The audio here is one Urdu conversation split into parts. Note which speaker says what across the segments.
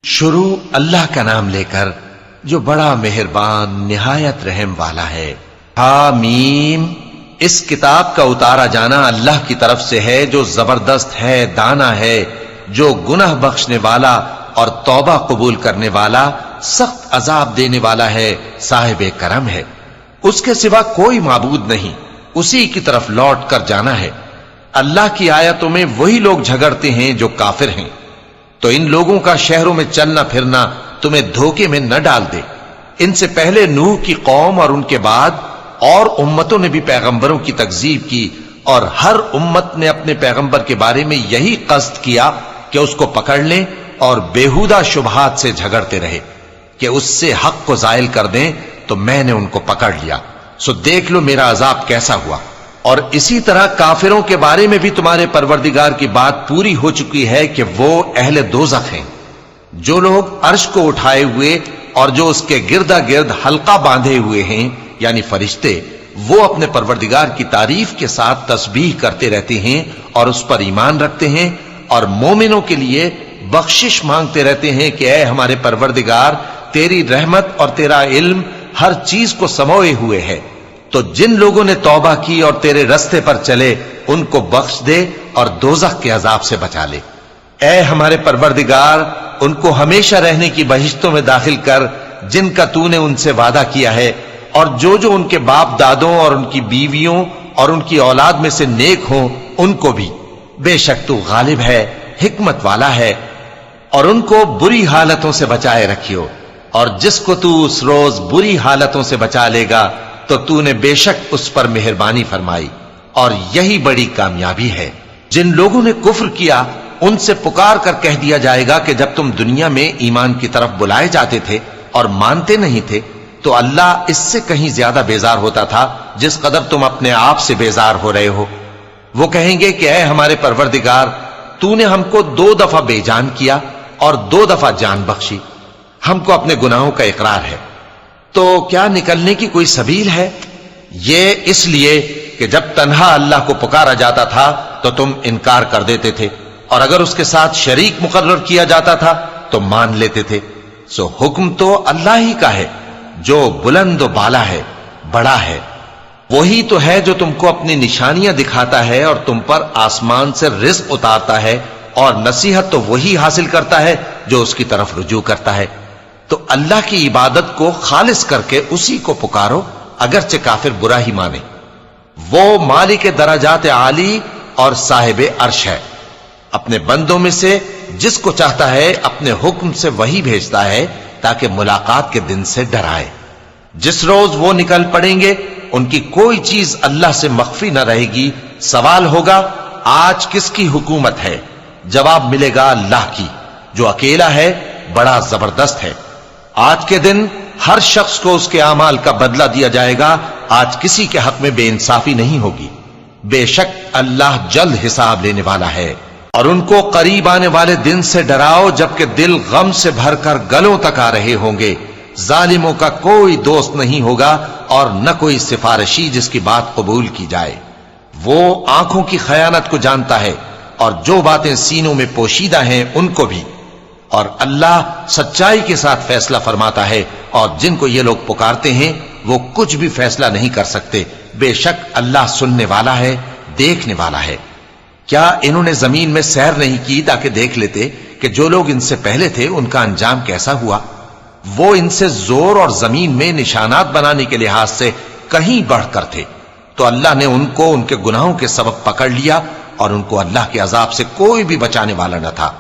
Speaker 1: شروع اللہ کا نام لے کر جو بڑا مہربان نہایت رحم والا ہے۔ حامیم، اس کتاب کا اتارا جانا اللہ کی طرف سے ہے جو زبردست ہے، دانا ہے، جو گناہ بخشنے والا اور توبہ قبول کرنے والا، سخت عذاب دینے والا ہے، صاحب کرم ہے۔ اس کے سوا کوئی معبود نہیں، اسی کی طرف لوٹ کر جانا ہے۔ اللہ کی آیتوں میں وہی لوگ جھگڑتے ہیں جو کافر ہیں، تو ان لوگوں کا شہروں میں چلنا پھرنا تمہیں دھوکے میں نہ ڈال دے۔ ان سے پہلے نوح کی قوم اور ان کے بعد اور امتوں نے بھی پیغمبروں کی تکذیب کی، اور ہر امت نے اپنے پیغمبر کے بارے میں یہی قصد کیا کہ اس کو پکڑ لیں اور بیہودہ شبہات سے جھگڑتے رہے کہ اس سے حق کو زائل کر دیں، تو میں نے ان کو پکڑ لیا، سو دیکھ لو میرا عذاب کیسا ہوا۔ اور اسی طرح کافروں کے بارے میں بھی تمہارے پروردگار کی بات پوری ہو چکی ہے کہ وہ اہل دوزخ ہیں۔ جو لوگ عرش کو اٹھائے ہوئے اور جو اس کے گردا گرد حلقہ باندھے ہوئے ہیں یعنی فرشتے، وہ اپنے پروردگار کی تعریف کے ساتھ تسبیح کرتے رہتے ہیں اور اس پر ایمان رکھتے ہیں، اور مومنوں کے لیے بخشش مانگتے رہتے ہیں کہ اے ہمارے پروردگار، تیری رحمت اور تیرا علم ہر چیز کو سموئے ہوئے ہے، تو جن لوگوں نے توبہ کی اور تیرے رستے پر چلے ان کو بخش دے اور دوزخ کے عذاب سے بچا لے۔ اے ہمارے پروردگار، ان کو ہمیشہ رہنے کی بہشتوں میں داخل کر جن کا تو نے ان سے وعدہ کیا ہے، اور جو جو ان کے باپ دادوں اور ان کی بیویوں اور ان کی اولاد میں سے نیک ہوں ان کو بھی، بے شک تو غالب ہے، حکمت والا ہے۔ اور ان کو بری حالتوں سے بچائے رکھیو، اور جس کو تو اس روز بری حالتوں سے بچا لے گا تو تو نے بے شک اس پر مہربانی فرمائی، اور یہی بڑی کامیابی ہے۔ جن لوگوں نے کفر کیا ان سے پکار کر کہہ دیا جائے گا کہ جب تم دنیا میں ایمان کی طرف بلائے جاتے تھے اور مانتے نہیں تھے تو اللہ اس سے کہیں زیادہ بیزار ہوتا تھا جس قدر تم اپنے آپ سے بیزار ہو رہے ہو۔ وہ کہیں گے کہ اے ہمارے پروردگار، تو نے ہم کو 2 دفعہ بے جان کیا اور 2 دفعہ جان بخشی، ہم کو اپنے گناہوں کا اقرار ہے، تو کیا نکلنے کی کوئی سبیل ہے؟ یہ اس لیے کہ جب تنہا اللہ کو پکارا جاتا تھا تو تم انکار کر دیتے تھے، اور اگر اس کے ساتھ شریک مقرر کیا جاتا تھا تو مان لیتے تھے۔ سو حکم تو اللہ ہی کا ہے جو بلند و بالا ہے، بڑا ہے۔ وہی تو ہے جو تم کو اپنی نشانیاں دکھاتا ہے اور تم پر آسمان سے رزق اتارتا ہے، اور نصیحت تو وہی حاصل کرتا ہے جو اس کی طرف رجوع کرتا ہے۔ تو اللہ کی عبادت کو خالص کر کے اسی کو پکارو، اگرچہ کافر برا ہی مانے۔ وہ مالک درجات عالی اور صاحب عرش ہے، اپنے بندوں میں سے جس کو چاہتا ہے اپنے حکم سے وہی بھیجتا ہے تاکہ ملاقات کے دن سے ڈرائے۔ جس روز وہ نکل پڑیں گے ان کی کوئی چیز اللہ سے مخفی نہ رہے گی۔ سوال ہوگا آج کس کی حکومت ہے؟ جواب ملے گا اللہ کی، جو اکیلا ہے، بڑا زبردست ہے۔ آج کے دن ہر شخص کو اس کے اعمال کا بدلہ دیا جائے گا، آج کسی کے حق میں بے انصافی نہیں ہوگی۔ بے شک اللہ جلد حساب لینے والا ہے۔ اور ان کو قریب آنے والے دن سے ڈراؤ جبکہ دل غم سے بھر کر گلوں تک آ رہے ہوں گے۔ ظالموں کا کوئی دوست نہیں ہوگا اور نہ کوئی سفارشی جس کی بات قبول کی جائے۔ وہ آنکھوں کی خیانت کو جانتا ہے اور جو باتیں سینوں میں پوشیدہ ہیں ان کو بھی، اور اللہ سچائی کے ساتھ فیصلہ فرماتا ہے، اور جن کو یہ لوگ پکارتے ہیں وہ کچھ بھی فیصلہ نہیں کر سکتے۔ بے شک اللہ سننے والا ہے، دیکھنے والا ہے۔ کیا انہوں نے زمین میں سیر نہیں کی تاکہ دیکھ لیتے کہ جو لوگ ان سے پہلے تھے ان کا انجام کیسا ہوا؟ وہ ان سے زور اور زمین میں نشانات بنانے کے لحاظ سے کہیں بڑھ کر تھے، تو اللہ نے ان کو ان کے گناہوں کے سبب پکڑ لیا، اور ان کو اللہ کے عذاب سے کوئی بھی بچانے والا نہ تھا۔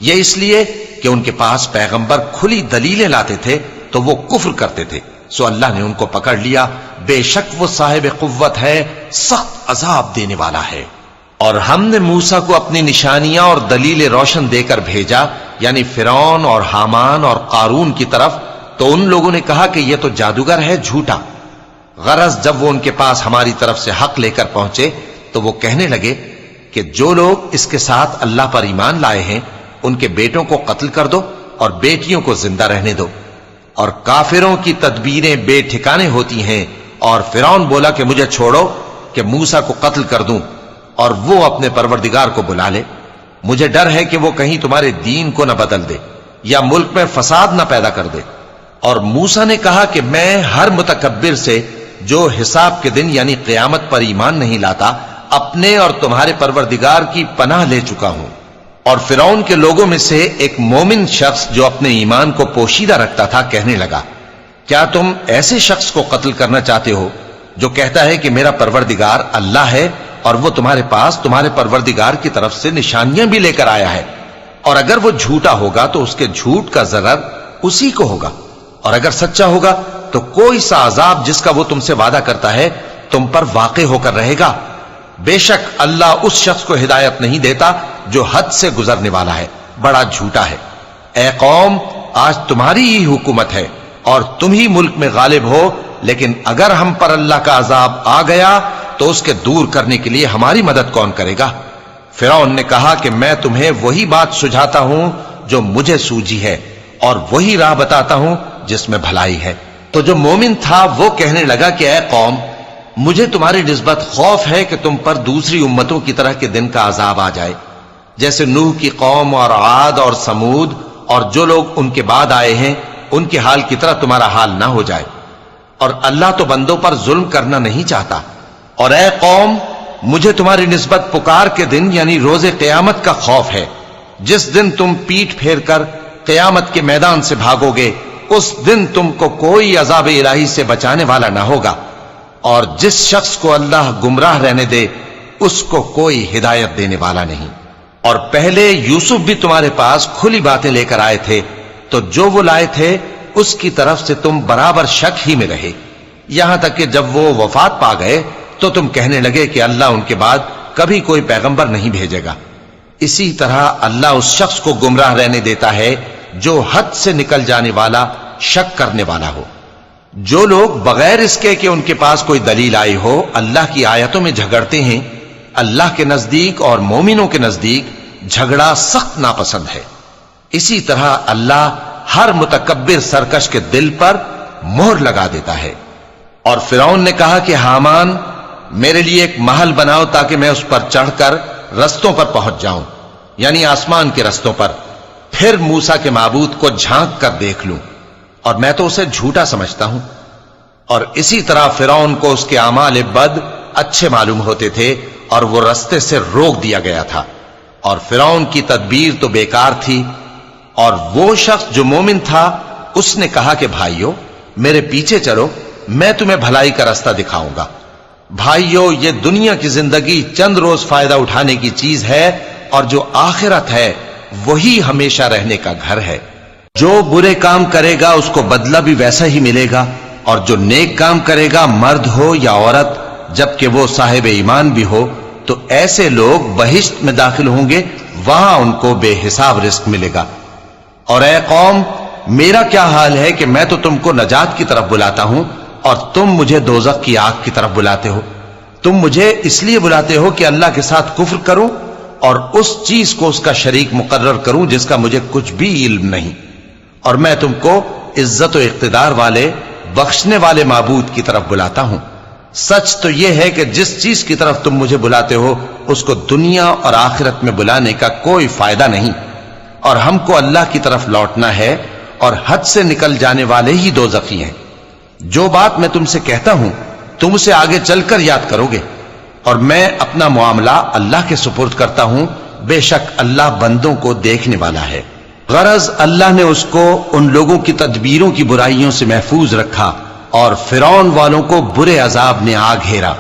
Speaker 1: یہ اس لیے کہ ان کے پاس پیغمبر کھلی دلیلیں لاتے تھے تو وہ کفر کرتے تھے، سو اللہ نے ان کو پکڑ لیا۔ بے شک وہ صاحب قوت ہے، سخت عذاب دینے والا ہے۔ اور ہم نے موسیٰ کو اپنی نشانیاں اور دلیل روشن دے کر بھیجا، یعنی فرعون اور حامان اور قارون کی طرف، تو ان لوگوں نے کہا کہ یہ تو جادوگر ہے، جھوٹا۔ غرض جب وہ ان کے پاس ہماری طرف سے حق لے کر پہنچے تو وہ کہنے لگے کہ جو لوگ اس کے ساتھ اللہ پر ایمان لائے ہیں ان کے بیٹوں کو قتل کر دو اور بیٹیوں کو زندہ رہنے دو۔ اور کافروں کی تدبیریں بے ٹھکانے ہوتی ہیں، اور فرعون بولا کہ مجھے چھوڑو کہ موسیٰ کو قتل کر دوں اور وہ اپنے پروردگار کو بلا لے، مجھے ڈر ہے کہ وہ کہیں تمہارے دین کو نہ بدل دے۔ یا ملک میں فساد نہ پیدا کر دے۔ اور موسیٰ نے کہا کہ میں ہر متکبر سے جو حساب کے دن یعنی قیامت پر ایمان نہیں لاتا اپنے اور تمہارے پروردگار کی پناہ لے چکا ہوں۔ اور فرعون کے لوگوں میں سے ایک مومن شخص جو اپنے ایمان کو پوشیدہ رکھتا تھا کہنے لگا، کیا تم ایسے شخص کو قتل کرنا چاہتے ہو جو کہتا ہے کہ میرا پروردگار اللہ ہے اور وہ تمہارے پاس تمہارے پروردگار کی طرف سے نشانیاں بھی لے کر آیا ہے؟ اور اگر وہ جھوٹا ہوگا تو اس کے جھوٹ کا ضرر اسی کو ہوگا، اور اگر سچا ہوگا تو کوئی سا عذاب جس کا وہ تم سے وعدہ کرتا ہے تم پر واقع ہو کر رہے گا۔ بے شک اللہ اس شخص کو ہدایت نہیں دیتا جو حد سے گزرنے والا ہے، بڑا جھوٹا ہے۔ اے قوم، آج تمہاری ہی حکومت ہے اور تم ہی ملک میں غالب ہو، لیکن اگر ہم پر اللہ کا عذاب آ گیا تو اس کے دور کرنے کے لیے ہماری مدد کون کرے گا؟ فرعون نے کہا کہ میں تمہیں وہی بات سجھاتا ہوں جو مجھے سوجھی ہے اور وہی راہ بتاتا ہوں جس میں بھلائی ہے۔ تو جو مومن تھا وہ کہنے لگا کہ اے قوم، مجھے تمہاری نسبت خوف ہے کہ تم پر دوسری امتوں کی طرح کے دن کا عذاب آ جائے، جیسے نوح کی قوم اور عاد اور سمود اور جو لوگ ان کے بعد آئے ہیں ان کے حال کی طرح تمہارا حال نہ ہو جائے۔ اور اللہ تو بندوں پر ظلم کرنا نہیں چاہتا۔ اور اے قوم، مجھے تمہاری نسبت پکار کے دن یعنی روز قیامت کا خوف ہے، جس دن تم پیٹ پھیر کر قیامت کے میدان سے بھاگو گے، اس دن تم کو کوئی عذاب الہی سے بچانے والا نہ ہوگا، اور جس شخص کو اللہ گمراہ رہنے دے اس کو کوئی ہدایت دینے والا نہیں۔ اور پہلے یوسف بھی تمہارے پاس کھلی باتیں لے کر آئے تھے، تو جو وہ لائے تھے اس کی طرف سے تم برابر شک ہی میں رہے، یہاں تک کہ جب وہ وفات پا گئے تو تم کہنے لگے کہ اللہ ان کے بعد کبھی کوئی پیغمبر نہیں بھیجے گا۔ اسی طرح اللہ اس شخص کو گمراہ رہنے دیتا ہے جو حد سے نکل جانے والا، شک کرنے والا ہو۔ جو لوگ بغیر اس کے کہ ان کے پاس کوئی دلیل آئی ہو اللہ کی آیتوں میں جھگڑتے ہیں، اللہ کے نزدیک اور مومنوں کے نزدیک جھگڑا سخت ناپسند ہے۔ اسی طرح اللہ ہر متکبر سرکش کے دل پر مہر لگا دیتا ہے۔ اور فرعون نے کہا کہ حامان، میرے لیے ایک محل بناؤ تاکہ میں اس پر چڑھ کر رستوں پر پہنچ جاؤں، یعنی آسمان کے رستوں پر، پھر موسیٰ کے معبود کو جھانک کر دیکھ لوں، اور میں تو اسے جھوٹا سمجھتا ہوں۔ اور اسی طرح فرعون کو اس کے اعمال بد اچھے معلوم ہوتے تھے اور وہ رستے سے روک دیا گیا تھا، اور فرعون کی تدبیر تو بیکار تھی۔ اور وہ شخص جو مومن تھا اس نے کہا کہ بھائیو، میرے پیچھے چلو، میں تمہیں بھلائی کا راستہ دکھاؤں گا۔ بھائیو، یہ دنیا کی زندگی چند روز فائدہ اٹھانے کی چیز ہے، اور جو آخرت ہے وہی ہمیشہ رہنے کا گھر ہے۔ جو برے کام کرے گا اس کو بدلہ بھی ویسا ہی ملے گا، اور جو نیک کام کرے گا، مرد ہو یا عورت، جبکہ وہ صاحب ایمان بھی ہو، تو ایسے لوگ بہشت میں داخل ہوں گے، وہاں ان کو بے حساب رزق ملے گا۔ اور اے قوم، میرا کیا حال ہے کہ میں تو تم کو نجات کی طرف بلاتا ہوں اور تم مجھے دوزخ کی آگ کی طرف بلاتے ہو۔ تم مجھے اس لیے بلاتے ہو کہ اللہ کے ساتھ کفر کروں اور اس چیز کو اس کا شریک مقرر کروں جس کا مجھے کچھ بھی علم نہیں، اور میں تم کو عزت و اقتدار والے، بخشنے والے معبود کی طرف بلاتا ہوں۔ سچ تو یہ ہے کہ جس چیز کی طرف تم مجھے بلاتے ہو اس کو دنیا اور آخرت میں بلانے کا کوئی فائدہ نہیں، اور ہم کو اللہ کی طرف لوٹنا ہے، اور حد سے نکل جانے والے ہی دوزخی ہیں۔ جو بات میں تم سے کہتا ہوں تم اسے آگے چل کر یاد کرو گے، اور میں اپنا معاملہ اللہ کے سپرد کرتا ہوں، بے شک اللہ بندوں کو دیکھنے والا ہے۔ غرض اللہ نے اس کو ان لوگوں کی تدبیروں کی برائیوں سے محفوظ رکھا، اور فرعون والوں کو برے عذاب نے آ گھیرا،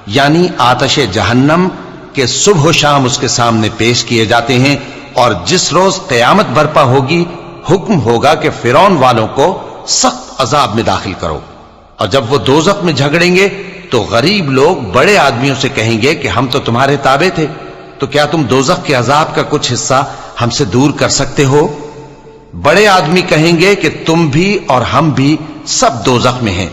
Speaker 1: یعنی آتش جہنم کے صبح و شام اس کے سامنے پیش کیے جاتے ہیں، اور جس روز قیامت برپا ہوگی حکم ہوگا کہ فرعون والوں کو سخت عذاب میں داخل کرو۔ اور جب وہ دوزخ میں جھگڑیں گے تو غریب لوگ بڑے آدمیوں سے کہیں گے کہ ہم تو تمہارے تابع تھے، تو کیا تم دوزخ کے عذاب کا کچھ حصہ ہم سے دور کر سکتے ہو؟ بڑے آدمی کہیں گے کہ تم بھی اور ہم بھی سب دوزخ میں ہیں،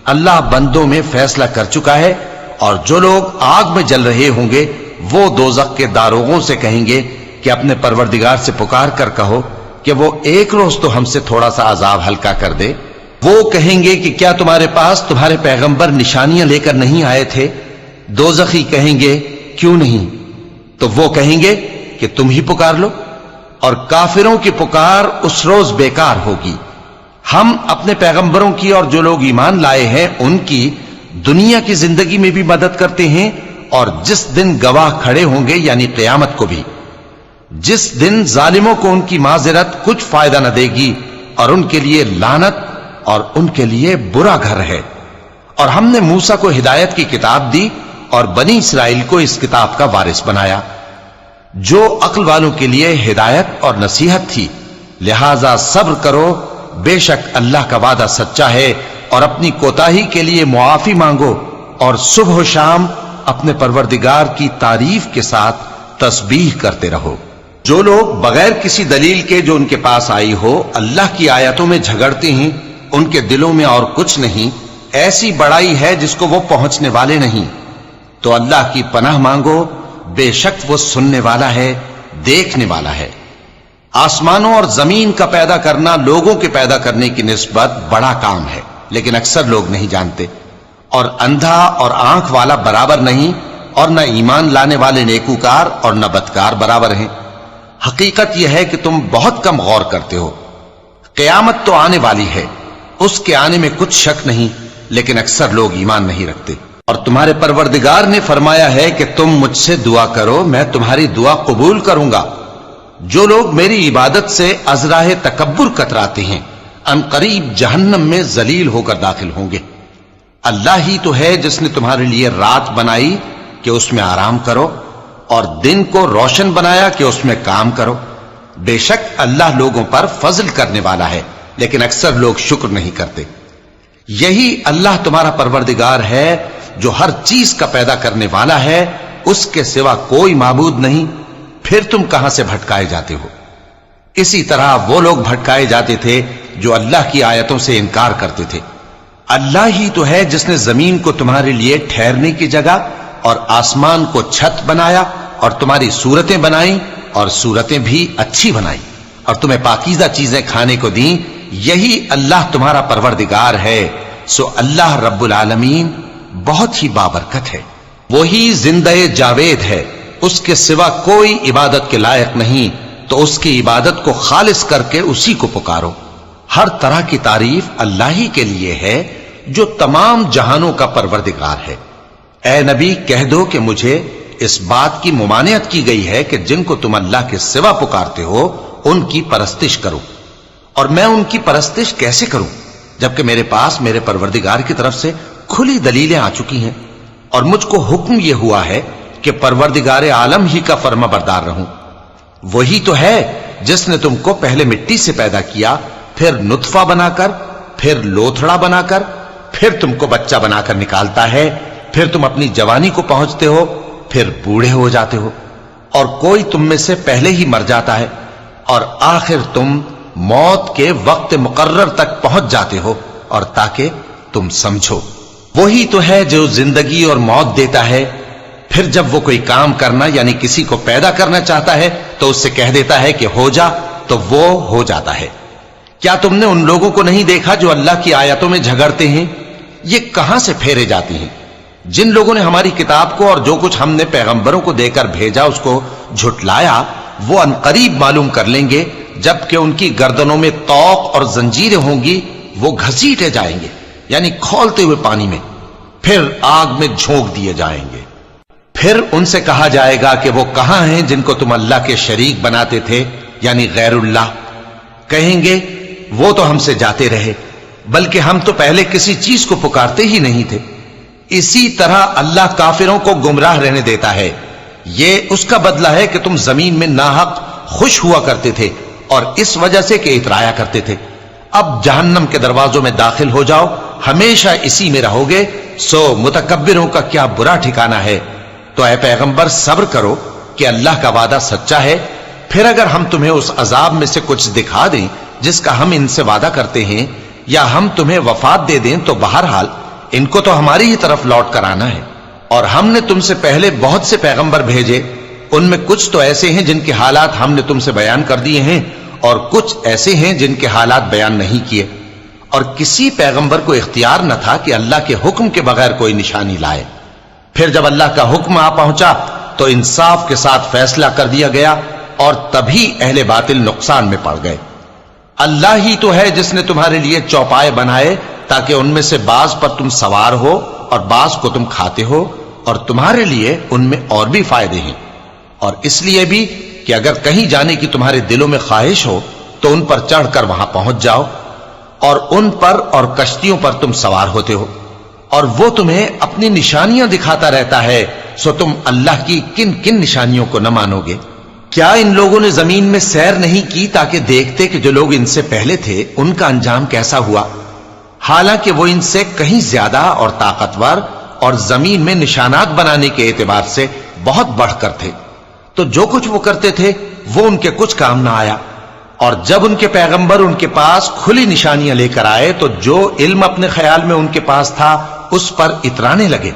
Speaker 1: اللہ بندوں میں فیصلہ کر چکا ہے۔ اور جو لوگ آگ میں جل رہے ہوں گے وہ دوزخ کے داروغوں سے کہیں گے کہ اپنے پروردگار سے پکار کر کہو کہ وہ ایک روز تو ہم سے تھوڑا سا عذاب ہلکا کر دے۔ وہ کہیں گے کہ کیا تمہارے پاس تمہارے پیغمبر نشانیاں لے کر نہیں آئے تھے؟ دوزخی کہیں گے کیوں نہیں؟ تو وہ کہیں گے کہ تم ہی پکار لو۔ اور کافروں کی پکار اس روز بیکار ہوگی۔ ہم اپنے پیغمبروں کی اور جو لوگ ایمان لائے ہیں ان کی دنیا کی زندگی میں بھی مدد کرتے ہیں، اور جس دن گواہ کھڑے ہوں گے یعنی قیامت کو بھی، جس دن ظالموں کو ان کی معذرت کچھ فائدہ نہ دے گی، اور ان کے لیے لعنت اور ان کے لیے برا گھر ہے۔ اور ہم نے موسیٰ کو ہدایت کی کتاب دی اور بنی اسرائیل کو اس کتاب کا وارث بنایا، جو عقل والوں کے لیے ہدایت اور نصیحت تھی۔ لہذا صبر کرو، بے شک اللہ کا وعدہ سچا ہے، اور اپنی کوتاہی کے لیے معافی مانگو، اور صبح و شام اپنے پروردگار کی تعریف کے ساتھ تسبیح کرتے رہو۔ جو لوگ بغیر کسی دلیل کے جو ان کے پاس آئی ہو اللہ کی آیتوں میں جھگڑتے ہیں، ان کے دلوں میں اور کچھ نہیں، ایسی بڑائی ہے جس کو وہ پہنچنے والے نہیں۔ تو اللہ کی پناہ مانگو، بے شک وہ سننے والا ہے، دیکھنے والا ہے۔ آسمانوں اور زمین کا پیدا کرنا لوگوں کے پیدا کرنے کی نسبت بڑا کام ہے، لیکن اکثر لوگ نہیں جانتے۔ اور اندھا اور آنکھ والا برابر نہیں، اور نہ ایمان لانے والے نیکوکار اور نہ بدکار برابر ہیں۔ حقیقت یہ ہے کہ تم بہت کم غور کرتے ہو۔ قیامت تو آنے والی ہے، اس کے آنے میں کچھ شک نہیں، لیکن اکثر لوگ ایمان نہیں رکھتے۔ اور تمہارے پروردگار نے فرمایا ہے کہ تم مجھ سے دعا کرو، میں تمہاری دعا قبول کروں گا۔ جو لوگ میری عبادت سے ازراہ تکبر کتراتے ہیں، ان قریب جہنم میں ذلیل ہو کر داخل ہوں گے۔ اللہ ہی تو ہے جس نے تمہارے لیے رات بنائی کہ اس میں آرام کرو، اور دن کو روشن بنایا کہ اس میں کام کرو۔ بے شک اللہ لوگوں پر فضل کرنے والا ہے، لیکن اکثر لوگ شکر نہیں کرتے۔ یہی اللہ تمہارا پروردگار ہے جو ہر چیز کا پیدا کرنے والا ہے، اس کے سوا کوئی معبود نہیں، پھر تم کہاں سے بھٹکائے جاتے ہو؟ اسی طرح وہ لوگ بھٹکائے جاتے تھے جو اللہ کی آیتوں سے انکار کرتے تھے۔ اللہ ہی تو ہے جس نے زمین کو تمہارے لیے ٹھہرنے کی جگہ اور آسمان کو چھت بنایا، اور تمہاری صورتیں بنائیں اور صورتیں بھی اچھی بنائیں، اور تمہیں پاکیزہ چیزیں کھانے کو دیں۔ یہی اللہ تمہارا پروردگار ہے، سو اللہ رب العالمین بہت ہی بابرکت ہے۔ وہی زندہ جاوید ہے، اس کے سوا کوئی عبادت کے لائق نہیں، تو اس کی عبادت کو خالص کر کے اسی کو پکارو۔ ہر طرح کی تعریف اللہ ہی کے لیے ہے جو تمام جہانوں کا پروردگار ہے۔ اے نبی کہہ دو کہ مجھے اس بات کی ممانعت کی گئی ہے کہ جن کو تم اللہ کے سوا پکارتے ہو ان کی پرستش کرو، اور میں ان کی پرستش کیسے کروں جبکہ میرے پاس میرے پروردگار کی طرف سے کھلی دلیلیں آ چکی ہیں، اور مجھ کو حکم یہ ہوا ہے کہ پروردگار عالم ہی کا فرما بردار رہوں۔ وہی تو ہے جس نے تم کو پہلے مٹی سے پیدا کیا، پھر نطفہ بنا کر، پھر لوتھڑا بنا کر، پھر تم کو بچہ بنا کر نکالتا ہے، پھر تم اپنی جوانی کو پہنچتے ہو، پھر بوڑھے ہو جاتے ہو، اور کوئی تم میں سے پہلے ہی مر جاتا ہے، اور آخر تم موت کے وقت مقرر تک پہنچ جاتے ہو، اور تاکہ تم سمجھو۔ وہی تو ہے جو زندگی اور موت دیتا ہے، پھر جب وہ کوئی کام کرنا یعنی کسی کو پیدا کرنا چاہتا ہے تو اس سے کہہ دیتا ہے کہ ہو جا، تو وہ ہو جاتا ہے۔ کیا تم نے ان لوگوں کو نہیں دیکھا جو اللہ کی آیتوں میں جھگڑتے ہیں؟ یہ کہاں سے پھیرے جاتی ہیں؟ جن لوگوں نے ہماری کتاب کو اور جو کچھ ہم نے پیغمبروں کو دے کر بھیجا اس کو جھٹلایا، وہ انقریب معلوم کر لیں گے جبکہ ان کی گردنوں میں طوق اور زنجیریں ہوں گی، وہ گھسیٹے جائیں گے یعنی کھولتے ہوئے پانی میں، پھر آگ میں جھونک دیے جائیں گے۔ پھر ان سے کہا جائے گا کہ وہ کہاں ہیں جن کو تم اللہ کے شریک بناتے تھے یعنی غیر اللہ؟ کہیں گے وہ تو ہم سے جاتے رہے، بلکہ ہم تو پہلے کسی چیز کو پکارتے ہی نہیں تھے۔ اسی طرح اللہ کافروں کو گمراہ رہنے دیتا ہے، یہ اس کا بدلہ ہے کہ تم زمین میں ناحق خوش ہوا کرتے تھے اور اس وجہ سے کہ اترایا کرتے تھے۔ اب جہنم کے دروازوں میں داخل ہو جاؤ، ہمیشہ اسی میں رہو گے، سو متکبروں کا کیا برا ٹھکانہ ہے۔ تو اے پیغمبر صبر کرو کہ اللہ کا وعدہ سچا ہے، پھر اگر ہم تمہیں اس عذاب میں سے کچھ دکھا دیں جس کا ہم ان سے وعدہ کرتے ہیں، یا ہم تمہیں وفات دے دیں، تو بہرحال ان کو تو ہماری ہی طرف لوٹ کر آنا ہے۔ اور ہم نے تم سے پہلے بہت سے پیغمبر بھیجے، ان میں کچھ تو ایسے ہیں جن کے حالات ہم نے تم سے بیان کر دیے ہیں، اور کچھ ایسے ہیں جن کے حالات بیان نہیں کیے۔ اور کسی پیغمبر کو اختیار نہ تھا کہ اللہ کے حکم کے بغیر کوئی نشانی لائے۔ پھر جب اللہ کا حکم آ پہنچا تو انصاف کے ساتھ فیصلہ کر دیا گیا، اور تبھی اہل باطل نقصان میں پڑ گئے۔ اللہ ہی تو ہے جس نے تمہارے لیے چوپائے بنائے تاکہ ان میں سے بعض پر تم سوار ہو اور بعض کو تم کھاتے ہو، اور تمہارے لیے ان میں اور بھی فائدے ہیں، اور اس لیے بھی کہ اگر کہیں جانے کی تمہارے دلوں میں خواہش ہو تو ان پر چڑھ کر وہاں پہنچ جاؤ، اور ان پر اور کشتیوں پر تم سوار ہوتے ہو، اور وہ تمہیں اپنی نشانیاں دکھاتا رہتا ہے، سو تم اللہ کی کن کن نشانیوں کو نہ مانو گے؟ کیا ان لوگوں نے زمین میں سیر نہیں کی تاکہ دیکھتے کہ جو لوگ ان سے پہلے تھے ان کا انجام کیسا ہوا؟ حالانکہ وہ ان سے کہیں زیادہ اور طاقتور اور زمین میں نشانات بنانے کے اعتبار سے بہت بڑھ کر تھے، تو جو کچھ وہ کرتے تھے وہ ان کے کچھ کام نہ آیا۔ اور جب ان کے پیغمبر ان کے پاس کھلی نشانیاں لے کر آئے تو جو علم اپنے خیال میں ان کے پاس تھا اس پر اترانے لگے،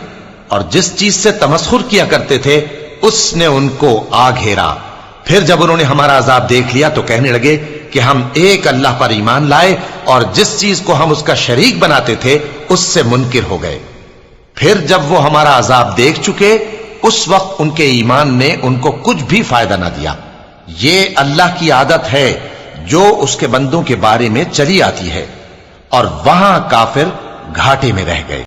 Speaker 1: اور جس چیز سے تمسخر کیا کرتے تھے اس نے ان کو آ گھیرا۔ پھر جب انہوں نے ہمارا عذاب دیکھ لیا تو کہنے لگے کہ ہم ایک اللہ پر ایمان لائے، اور جس چیز کو ہم اس کا شریک بناتے تھے اس سے منکر ہو گئے۔ پھر جب وہ ہمارا عذاب دیکھ چکے اس وقت ان کے ایمان نے ان کو کچھ بھی فائدہ نہ دیا۔ یہ اللہ کی عادت ہے جو اس کے بندوں کے بارے میں چلی آتی ہے، اور وہاں کافر گھاٹے میں رہ گئے۔